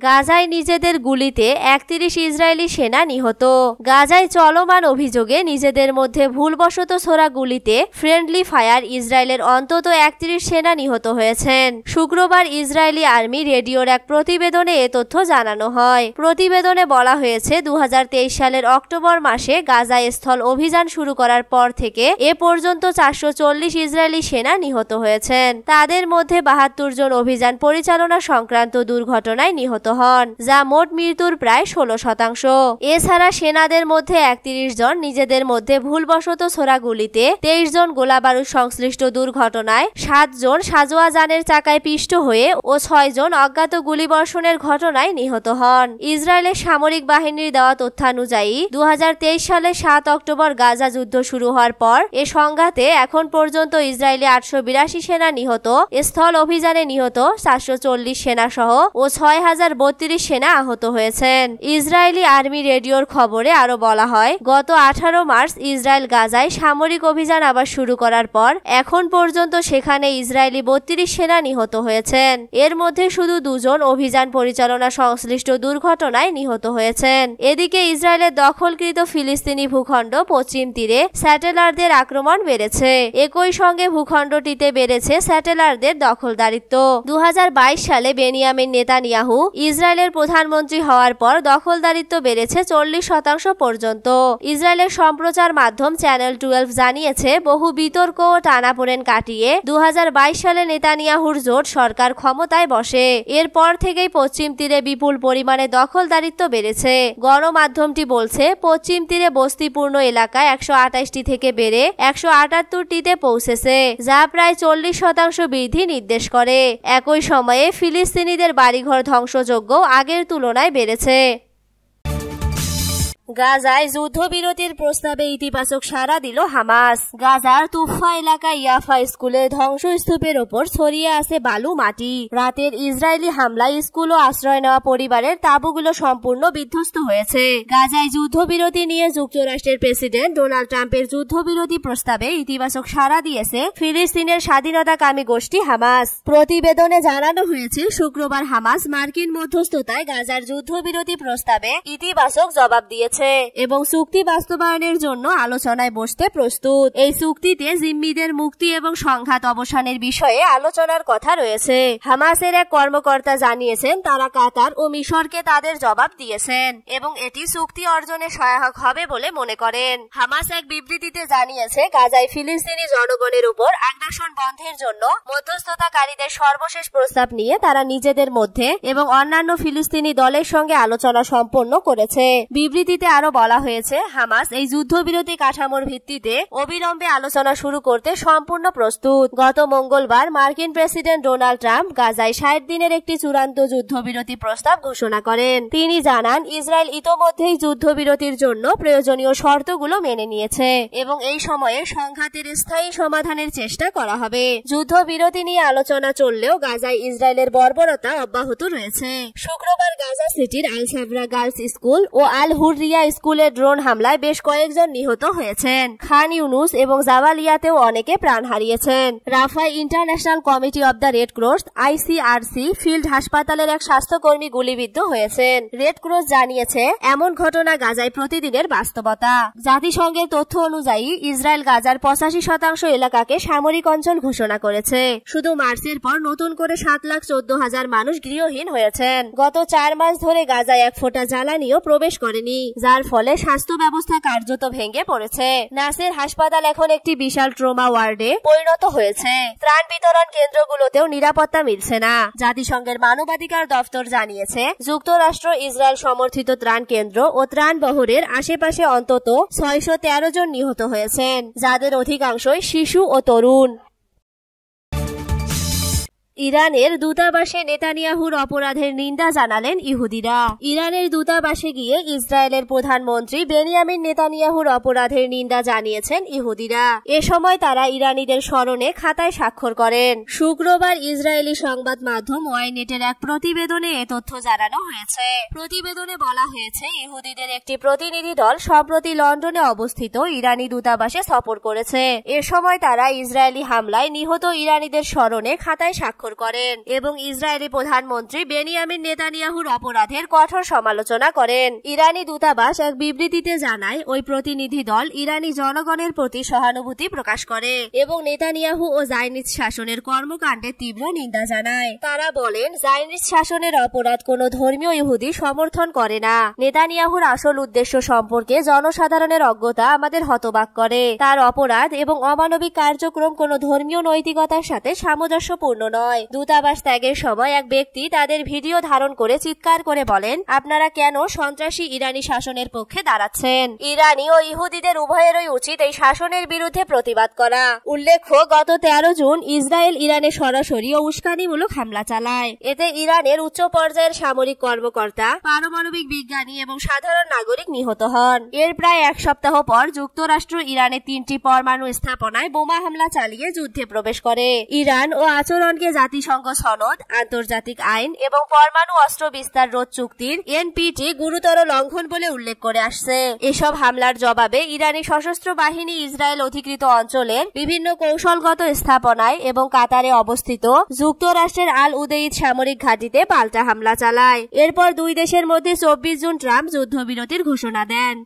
গাজায় নিজেদের গুলিতে ৩১ ইসরায়েলি সেনা নিহত। গাজায় চলমান অভিযোগে নিজেদের মধ্যে ভুলবশত ছোড়া গুলিতে ফ্রেন্ডলি ফায়ার ইসরায়েলের অন্তত ৩১ সেনা নিহত হয়েছেন। শুক্রবার ইসরায়েলি আর্মি রেডিওর এক প্রতিবেদনে এ তথ্য জানানো হয়। প্রতিবেদনে বলা হয়েছে ২০২৩ সালের অক্টোবর মাসে গাজায় স্থল অভিযান শুরু করার পর থেকে এ পর্যন্ত ৪৪০ ইসরায়েলি সেনা নিহত হয়েছেন। তাদের মধ্যে ৭২ জন অভিযান পরিচালনা সংক্রান্ত দুর্ঘটনায় নিহত হন, যা মোট মৃত্যুর প্রায় ১৬%। এছাড়া সেনাদের মধ্যে ৩১ জন নিজেদের মধ্যে ভুলবশত ছোড়া গুলিতে, ২৩ জন গোলাবারুদ সংশ্লিষ্ট দুর্ঘটনায়, ৭ জন সাজোয়া যানের চাকায় পিষ্ট হয়ে ও ৬ জন অজ্ঞাত গুলিবর্ষণের ঘটনায় নিহত হন। ইসরায়েলের সামরিক বাহিনীর দেওয়া তথ্যানুযায়ী ২০২৩ সালের ৭ অক্টোবর গাজা যুদ্ধ শুরু হওয়ার পর এ সংঘাতে এখন পর্যন্ত ইসরায়েলি ৮৮২ সেনা নিহত, স্থল অভিযানে নিহত ৪৪০ সেনা সহ ও ৬০৩২ সেনা আহত হয়েছেন। ইসরায়েলি আর্মি রেডিওর খবরে আরো বলা হয়, গত ১৮ মার্চ ইসরায়েল গাজায় সামরিক অভিযান আবার শুরু করার পর এখন পর্যন্ত সেখানে ইসরায়েলি ৩২ সেনা নিহত হয়েছেন। এর মধ্যে শুধু ২ জন অভিযান পরিচালনা সংশ্লিষ্ট দুর্ঘটনায় নিহত হয়েছেন। এদিকে ইসরায়েলের দখলকৃত ফিলিস্তিনি ভূখণ্ড পশ্চিম তীরে স্যাটেলারদের আক্রমণ বেড়েছে। একই সঙ্গে ভূখণ্ডটিতে বেড়েছে স্যাটেলারদের দখলদারিত্ব। ২০২২ সালে বেনিয়ামিন নেতানিয়াহু ইসরায়েলের প্রধানমন্ত্রী হওয়ার পর দখলদারিত্ব বেড়েছে ৪০% পর্যন্ত। ইসরায়েলের সম্প্রচার মাধ্যম চ্যানেল 12 জানিয়েছে, বহু বিতর্ক ও টানাপোড়েন কাটিয়ে ২০২২ সালে নেতানিয়াহুর জোট সরকার ক্ষমতায় বসে। এরপর থেকেই পশ্চিম তীরে বিপুল পরিমাণে দখলদারিত্ব বেড়েছে। গণমাধ্যমটি বলছে, পশ্চিম তীরে বস্তিপূর্ণ এলাকায় ১২৮টি থেকে বেড়ে ১৭৮টিতে পৌঁছেছে, যা প্রায় ৪০% বৃদ্ধি নির্দেশ করে। একই সময়ে ফিলিস্তিনিদের বাড়িঘর ধ্বংসযজ্ঞ আগের তুলনায় বেড়েছে। গাজায় যুদ্ধবিরতির প্রস্তাবে ইতিবাচক সাড়া দিল হামাস। গাজার তুফা এলাকায় ইয়াফা স্কুলের ধ্বংসস্তূপের ওপর ছড়িয়ে আছে বালু মাটি। রাতের ইসরায়েলি হামলায় স্কুল ও আশ্রয় নেওয়া পরিবারের তাঁবুগুলো সম্পূর্ণ বিধ্বস্ত হয়েছে। গাজায় যুদ্ধবিরতি নিয়ে যুক্তরাষ্ট্রের প্রেসিডেন্ট ডোনাল্ড ট্রাম্পের যুদ্ধবিরতি প্রস্তাবে ইতিবাচক সাড়া দিয়েছে ফিলিস্তিনের স্বাধীনতাকামী গোষ্ঠী হামাস। প্রতিবেদনে জানানো হয়েছে, শুক্রবার হামাস মার্কিন মধ্যস্থতায় গাজার যুদ্ধবিরতি প্রস্তাবে ইতিবাচক জবাব দিয়েছে এবং চুক্তি বাস্তবায়নের জন্য আলোচনায় বসতে প্রস্তুত। এই চুক্তিতে জিম্মিদের মুক্তি এবং সংঘাত অবসানের বিষয়ে আলোচনার কথা রয়েছে। হামাসের এক কর্মকর্তা জানিয়েছেন, তারা কাতার ও মিশরকে তাদের জবাব দিয়েছেন এবং এটি চুক্তি অর্জনে সহায়ক হবে বলে মনে করেন। হামাস এক বিবৃতিতে জানিয়েছে, গাজায় ফিলিস্তিনি জনগণের উপর আগ্রাসন বন্ধের জন্য মধ্যস্থতাকারীদের সর্বশেষ প্রস্তাব নিয়ে তারা নিজেদের মধ্যে এবং অন্যান্য ফিলিস্তিনি দলের সঙ্গে আলোচনা সম্পন্ন করেছে। বিবৃতিতে আরো বলা হয়েছে, হামাস এই যুদ্ধবিরতি কাঠামোর ভিত্তিতে অবিলম্বে আলোচনা শুরু করতে সম্পূর্ণ প্রস্তুত। গত মঙ্গলবার মার্কিন প্রেসিডেন্ট ডোনাল্ড ট্রাম্প গাজায় ৬০ দিনের একটি চূড়ান্ত যুদ্ধবিরতি প্রস্তাব ঘোষণা করেন। তিনি জানান, ইসরায়েল ইতোমধ্যেই যুদ্ধবিরতির জন্য প্রয়োজনীয় শর্তগুলো মেনে নিয়েছে এবং এই সময়ে সংঘাতের স্থায়ী সমাধানের চেষ্টা করা হবে। যুদ্ধবিরতি নিয়ে আলোচনা চললেও গাজায় ইসরায়েলের বর্বরতা অব্যাহত রয়েছে। শুক্রবার গাজা সিটির আল সাবরা গার্লস স্কুল ও আল হুররিয়া স্কুলের ড্রোন হামলায় বেশ কয়েকজন নিহত হয়েছেন। খান ইউনুস এবং জাবালিয়াতেও অনেকে প্রাণ হারিয়েছেন। রাফায় international committee of the red cross ICRC field হাসপাতালের এক স্বাস্থ্যকর্মী গুলিবিদ্ধ হয়েছেন। রেড ক্রস জানিয়েছে, এমন ঘটনা গাজায় প্রতিদিনের বাস্তবতা। জাতিসংঘের তথ্য অনুযায়ী ইসরায়েল গাজার ৮৫% এলাকাকে সামরিক অঞ্চল ঘোষণা করেছে। শুধু মার্চের পর নতুন করে ৭,১৪,০০০ মানুষ গৃহহীন হয়েছেন। গত ৪ মাস ধরে গাজায় এক ফোঁটা জ্বালানিও প্রবেশ করেনি, যার ফলে স্বাস্থ্য ব্যবস্থা কার্যত ভেঙে পড়েছে। নাসের হাসপাতাল এখন একটি বিশাল ট্রমা ওয়ার্ডে পরিণত হয়েছে। ত্রাণ বিতরণ কেন্দ্রগুলোতেও নিরাপত্তা মিলছে না। জাতিসংঘের মানবাধিকার দপ্তর জানিয়েছে, যুক্তরাষ্ট্র ইসরায়েল সমর্থিত ত্রাণ কেন্দ্র ও ত্রাণ বহরের আশেপাশে অন্তত ৬১৩ জন নিহত হয়েছেন, যাদের অধিকাংশই শিশু ও তরুণ। ইরানের দূতাবাসে নেতানিয়াহুর অপরাধের নিন্দা জানালেন ইহুদিরা। ইরানের দূতাবাসে গিয়ে ইসরায়েলের প্রধানমন্ত্রী বেনিয়ামিন নেতানিয়াহুর অপরাধের নিন্দা জানিয়েছেন ইহুদিরা। এ সময় তারা ইরানিদের স্মরণে খাতায় স্বাক্ষর করেন। শুক্রবার ইসরায়েলি সংবাদ মাধ্যম ওয়াইনেটের এক প্রতিবেদনে এ তথ্য জানানো হয়েছে। প্রতিবেদনে বলা হয়েছে, ইহুদিদের একটি প্রতিনিধি দল সম্প্রতি লন্ডনে অবস্থিত ইরানি দূতাবাসে সফর করেছে। এ সময় তারা ইসরায়েলি হামলায় নিহত ইরানিদের স্মরণে খাতায় স্বাক্ষর সফর করেন এবং ইসরায়েলি প্রধানমন্ত্রী বেনিয়ামিন নেতানিয়াহুর অপরাধের কঠোর সমালোচনা করেন। ইরানি দূতাবাস এক বিবৃতিতে জানায়, ওই প্রতিনিধি দল ইরানি জনগণের প্রতি সহানুভূতি প্রকাশ করে এবং নেতানিয়াহু ও জায়নিজ শাসনের কর্মকাণ্ডের তীব্র নিন্দা জানায়। তারা বলেন, জায়নিজ শাসনের অপরাধ কোনো ধর্মীয় ইহুদি সমর্থন করে না। নেতানিয়াহুর আসল উদ্দেশ্য সম্পর্কে জনসাধারণের অজ্ঞতা আমাদের হতবাক করে। তার অপরাধ এবং অমানবিক কার্যক্রম কোনো ধর্মীয় নৈতিকতার সাথে সামঞ্জস্যপূর্ণ নয়। দূতাবাস ত্যাগের সময় এক ব্যক্তি তাদের ভিডিও ধারণ করে চিৎকার করে বলেন, আপনারা কেন সন্ত্রাসী ইরানি শাসনের পক্ষে দাঁড়াচ্ছেন? ইরানি ও ইহুদিদের উভয়েরই উচিত এই শাসনের বিরুদ্ধে প্রতিবাদ করা। উল্লেখ্য, গত 13 জুন ইসরায়েল ইরানে সরাসরি ও উস্কানিমূলক হামলা চালায়। এতে ইরানের উচ্চ পর্যায়ের সামরিক কর্মকর্তা, পারমাণবিক বিজ্ঞানী এবং সাধারণ নাগরিক নিহত হন। এর প্রায় এক সপ্তাহ পর যুক্তরাষ্ট্র ইরানের 3টি পরমাণু স্থাপনায় বোমা হামলা চালিয়ে যুদ্ধে প্রবেশ করে। ইরান ও আচরণকে জাতিসংঘ সনদ, আন্তর্জাতিক আইন এবং পরমাণু অস্ত্র বিস্তার রোধ চুক্তির NPT গুরুতর লঙ্ঘন বলে উল্লেখ করে আসছে। এসব হামলার জবাবে ইরানি সশস্ত্র বাহিনী ইসরায়েল অধিকৃত অঞ্চলের বিভিন্ন কৌশলগত স্থাপনায় এবং কাতারে অবস্থিত যুক্তরাষ্ট্রের আল উদেইদ সামরিক ঘাঁটিতে পাল্টা হামলা চালায়। এরপর দুই দেশের মধ্যে 24 জুন ট্রাম্প যুদ্ধবিরতির ঘোষণা দেন।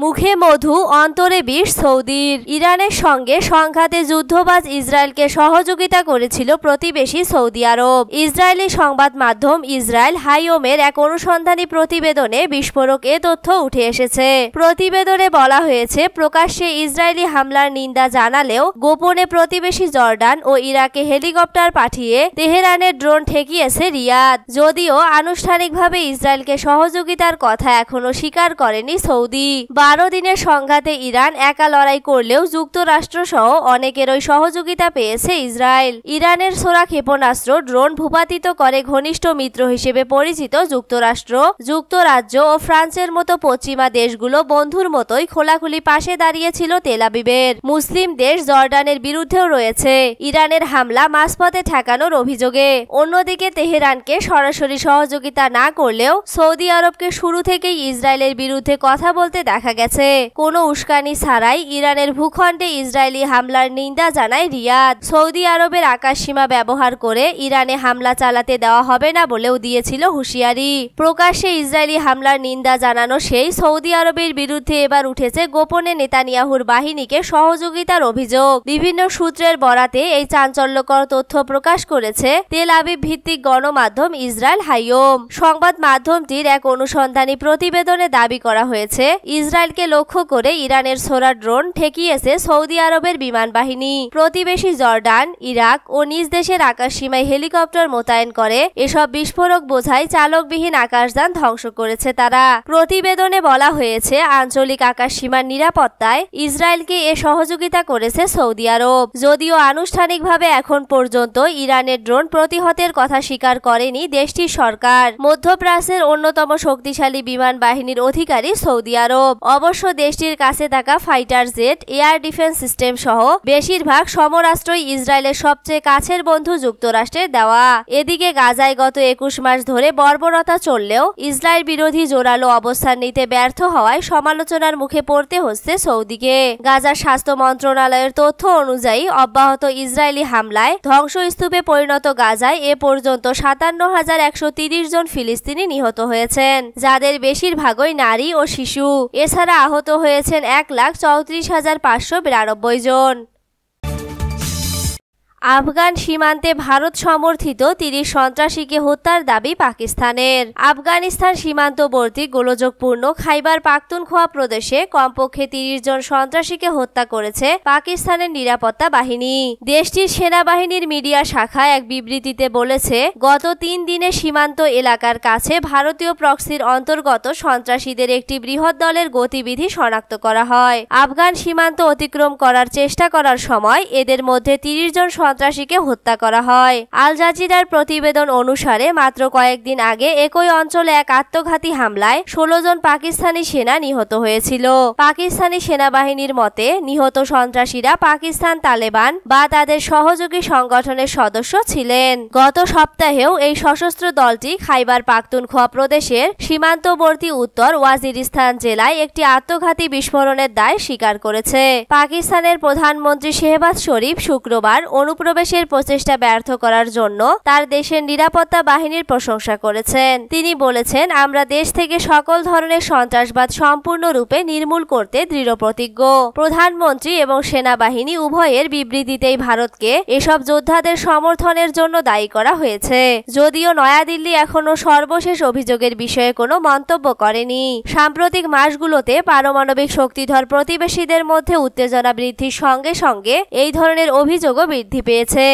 মুখে মধু, অন্তরে বিষ সৌদির। ইরানের সঙ্গে সংঘাতে যুদ্ধবাজ ইসরায়েলকে সহযোগিতা করেছিল প্রতিবেশী সৌদি আরব। ইসরায়েলি সংবাদ মাধ্যম ইসরায়েল হাইওমের এক অনুসন্ধানী প্রতিবেদনে বিস্ফোরক এ তথ্য উঠে এসেছে। প্রতিবেদনে বলা হয়েছে, প্রকাশ্যে ইসরায়েলি হামলার নিন্দা জানালেও গোপনে প্রতিবেশী জর্ডান ও ইরাকে হেলিকপ্টার পাঠিয়ে তেহরানের ড্রোন ঠেকিয়েছে রিয়াদ। যদিও আনুষ্ঠানিকভাবে ইসরায়েলকে সহযোগিতার কথা এখনো স্বীকার করেনি সৌদি। 12 দিনের সংঘাতে ইরান একা লড়াই করলেও যুক্তরাষ্ট্র সহ অনেকেরই সহযোগিতা পেয়েছে ইসরায়েল। ইরানের ছোড়া ক্ষেপণাস্ত্র ড্রোন ভূপাতিত করে ঘনিষ্ঠ মিত্র হিসেবে পরিচিত যুক্তরাষ্ট্র, যুক্তরাজ্য ও ফ্রান্সের মতো পশ্চিমা দেশগুলো বন্ধুর মতোই খোলাখুলি পাশে দাঁড়িয়েছিল তেল আবিবের। মুসলিম দেশ জর্ডানের বিরুদ্ধেও রয়েছে ইরানের হামলা মাঝপথে ঠেকানোর অভিযোগে। অন্যদিকে তেহরানকে সরাসরি সহযোগিতা না করলেও সৌদি আরবকে শুরু থেকেই ইসরায়েলের বিরুদ্ধে কথা বলতে দেখা গেছে। কোনো উস্কানি ছাড়াই ইরানের ভূখণ্ডে ইসরায়েলি হামলার নিন্দা জানায় রিয়াদ। সৌদি আরবের আকাশসীমা ব্যবহার করে ইরানে হামলা চালাতে দেওয়া হবে না বলেও দিয়েছিল হুঁশিয়ারি। প্রকাশ্যে ইসরায়েলি হামলার নিন্দা জানানো সেই সৌদি আরবের বিরুদ্ধে এবার উঠেছে গোপনে নেতানিয়াহুর বাহিনীকে সহযোগিতার অভিযোগ। বিভিন্ন সূত্রের বরাতে এই চাঞ্চল্যকর তথ্য প্রকাশ করেছে তেল আবিব ভিত্তিক গণমাধ্যম ইসরায়েল হাইওম। সংবাদ মাধ্যমটির এক অনুসন্ধানী প্রতিবেদনে দাবি করা হয়েছে, ইসরায়েলকে লক্ষ্য করে ইরানের ছোড়া ড্রোন ঠেকিয়েছে সৌদি আরবের বিমান বাহিনী। প্রতিবেশী জর্ডান, ইরাক ও নিজ দেশের আকাশসীমায় হেলিকপ্টার মোতায়েন করে এসব বিস্ফোরক বোঝাই চালকবিহীন আকাশযান ধ্বংস করেছে তারা। প্রতিবেদনে বলা হয়েছে, আঞ্চলিক আকাশসীমার নিরাপত্তায় ইসরায়েলকে এ সহযোগিতা করেছে সৌদি আরব। যদিও আনুষ্ঠানিকভাবে এখন পর্যন্ত ইরানের ড্রোন প্রতিহতের কথা স্বীকার করেনি দেশটির সরকার। মধ্যপ্রাচ্যের অন্যতম শক্তিশালী বিমান বাহিনীর অধিকারী সৌদি আরব। অবশ্য দেশটির কাছে থাকা fighter jet, air defence system সহ বেশিরভাগ সমরাস্ত্রই ইসরায়েলের সবচেয়ে কাছের বন্ধু যুক্তরাষ্ট্রের দেওয়া। এদিকে গাজায় গত 21 মাস ধরে বর্বরতা চললেও ইসরায়েল বিরোধী জোরালো অবস্থান নিতে ব্যর্থ হওয়ায় সমালোচনার মুখে পড়তে হচ্ছে সৌদিকে। গাজার স্বাস্থ্য মন্ত্রণালয়ের তথ্য অনুযায়ী অব্যাহত ইসরায়েলি হামলায় ধ্বংসস্তূপে পরিণত গাজায় এ পর্যন্ত 57,130 জন ফিলিস্তিনি নিহত হয়েছেন, যাদের বেশিরভাগই নারী ও শিশু। এছাড়া আহত হয়েছেন 1,34,592 জন। আফগান সীমান্তে ভারত সমর্থিত 30 সন্ত্রাসীকে হত্যার দাবি পাকিস্তানের। আফগানিস্তান সীমান্তবর্তী গোলযোগপূর্ণ খাইবার পাখতুনখোয়া প্রদেশে কমপক্ষে 30 জন সন্ত্রাসীকে হত্যা করেছে পাকিস্তানের নিরাপত্তা বাহিনী। দেশটির সেনাবাহিনীর মিডিয়া শাখা এক বিবৃতিতে বলেছে, গত 3 দিনে সীমান্ত এলাকার কাছে ভারতীয় প্রক্সির অন্তর্গত সন্ত্রাসীদের একটি বৃহৎ দলের গতিবিধি শনাক্ত করা হয়। আফগান সীমান্ত অতিক্রম করার চেষ্টা করার সময় এদের মধ্যে 30 জন সন্ত্রাসীকে হত্যা করা হয়। আল জাজিরার প্রতিবেদন অনুসারে মাত্র কয়েকদিন আগে একই অঞ্চলে এক আত্মঘাতী হামলায় 16 জন পাকিস্তানি সেনা নিহত হয়েছিল। পাকিস্তানি সেনাবাহিনীর মতে নিহত সন্ত্রাসীরা পাকিস্তান তালেবান বা তাদের সহযোগী সংগঠনের সদস্য ছিলেন। গত সপ্তাহেও এই সশস্ত্র দলটি খাইবার পাখতুনখোয়া প্রদেশের সীমান্তবর্তী উত্তর ওয়াজিরিস্তান জেলায় একটি আত্মঘাতী বিস্ফোরণের দায় স্বীকার করেছে। পাকিস্তানের প্রধানমন্ত্রী শেহবাজ শরীফ শুক্রবার অনুপ্রবেশ অনুপ্রবেশের প্রচেষ্টা ব্যর্থ করার জন্য তার দেশের নিরাপত্তা বাহিনীর প্রশংসা করেছেন। তিনি বলেছেন, আমরা দেশ থেকে সকল ধরনের সন্ত্রাসবাদ সম্পূর্ণরূপে নির্মূল করতে দৃঢ়প্রতিজ্ঞ। প্রধানমন্ত্রী এবং সেনাবাহিনী উভয়ের বিবৃতিতেই ভারতকে এসব যোদ্ধাদের সমর্থনের জন্য দায়ী করা হয়েছে। যদিও নয়াদিল্লি এখনো সর্বশেষ অভিযোগের বিষয়ে কোনো মন্তব্য করেনি। সাম্প্রতিক মাসগুলোতে পারমাণবিক শক্তিধর প্রতিবেশীদের মধ্যে উত্তেজনা বৃদ্ধির সঙ্গে সঙ্গে এই ধরনের অভিযোগও বৃদ্ধি পেয়েছে।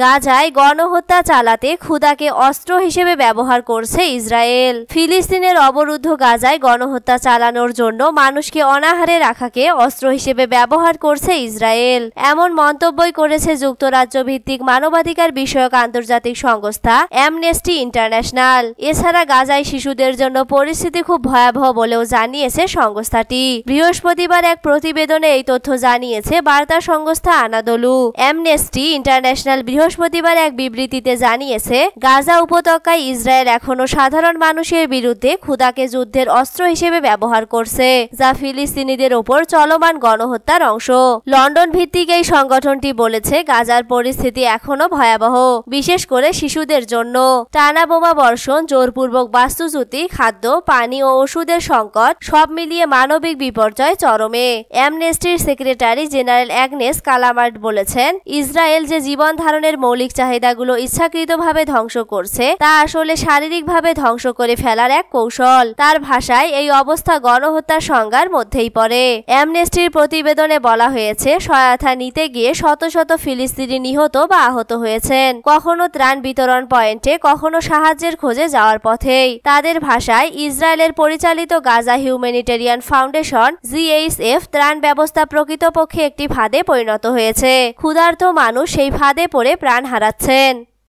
গাজায় গণহত্যা চালাতে ক্ষুধাকে অস্ত্র হিসেবে ব্যবহার করছে ইসরায়েল। ফিলিস্তিনের অবরুদ্ধ গাজায় গণহত্যা চালানোর জন্য মানুষকে অনাহারে রাখাকে অস্ত্র হিসেবে ব্যবহার করছে ইসরায়েল। এমন মন্তব্যই করেছে যুক্তরাজ্য ভিত্তিক মানবাধিকার বিষয়ক আন্তর্জাতিক সংস্থা অ্যামনেস্টি ইন্টারন্যাশনাল। এছাড়া গাজায় শিশুদের জন্য পরিস্থিতি খুব ভয়াবহ বলেও জানিয়েছে সংস্থাটি। বৃহস্পতিবার এক প্রতিবেদনে এই তথ্য জানিয়েছে বার্তা সংস্থা আনাদলু। অ্যামনেস্টি ইন্টারন্যাশনাল বৃহস্পতিবার এক বিবৃতিতে জানিয়েছে, গাজা উপত্যকায় ইসরায়েল এখনো সাধারণ মানুষের বিরুদ্ধে ক্ষুধাকে যুদ্ধের অস্ত্র হিসেবে ব্যবহার করছে, যা ফিলিস্তিনিদের ওপর চলমান গণহত্যার অংশ। লন্ডন ভিত্তিক এই সংগঠনটি বলেছে, গাজার পরিস্থিতি এখনো ভয়াবহ, বিশেষ করে শিশুদের জন্য। টানা বোমা বর্ষণ, জোরপূর্বক বাস্তুচ্যুতি, খাদ্য, পানি ও ওষুধের সংকট সব মিলিয়ে মানবিক বিপর্যয় চরমে। অ্যামনেস্টির সেক্রেটারি জেনারেল অ্যাগনেস কালামার্ট বলেছেন, ইসরায়েল যে জীবন ধারণের মৌলিক চাহিদাগুলো ইচ্ছাকৃতভাবে ধ্বংস করছে তা আসলে শারীরিকভাবে ধ্বংস করে ফেলার এক কৌশল। তার ভাষায় এই অবস্থা গণহত্যার সংজ্ঞার মধ্যেই পড়ে। অ্যামনেস্টির প্রতিবেদনে বলা হয়েছে, সহায়তা নিতে গিয়ে শত শত ফিলিস্তিনি নিহত বা আহত হয়েছেন, কখনো ত্রাণ বিতরণ পয়েন্টে, কখনো সাহায্যের খোঁজে যাওয়ার পথেই। তাদের ভাষায়, ইসরায়েলের পরিচালিত গাজা হিউম্যানিটেরিয়ান ফাউন্ডেশন জিএইচএফ ত্রাণ ব্যবস্থা প্রকৃতপক্ষে একটি ফাঁদে পরিণত হয়েছে। ক্ষুধার্ত মানুষ সেই ফাঁদে পড়ে প্রাণ হারাচ্ছেন।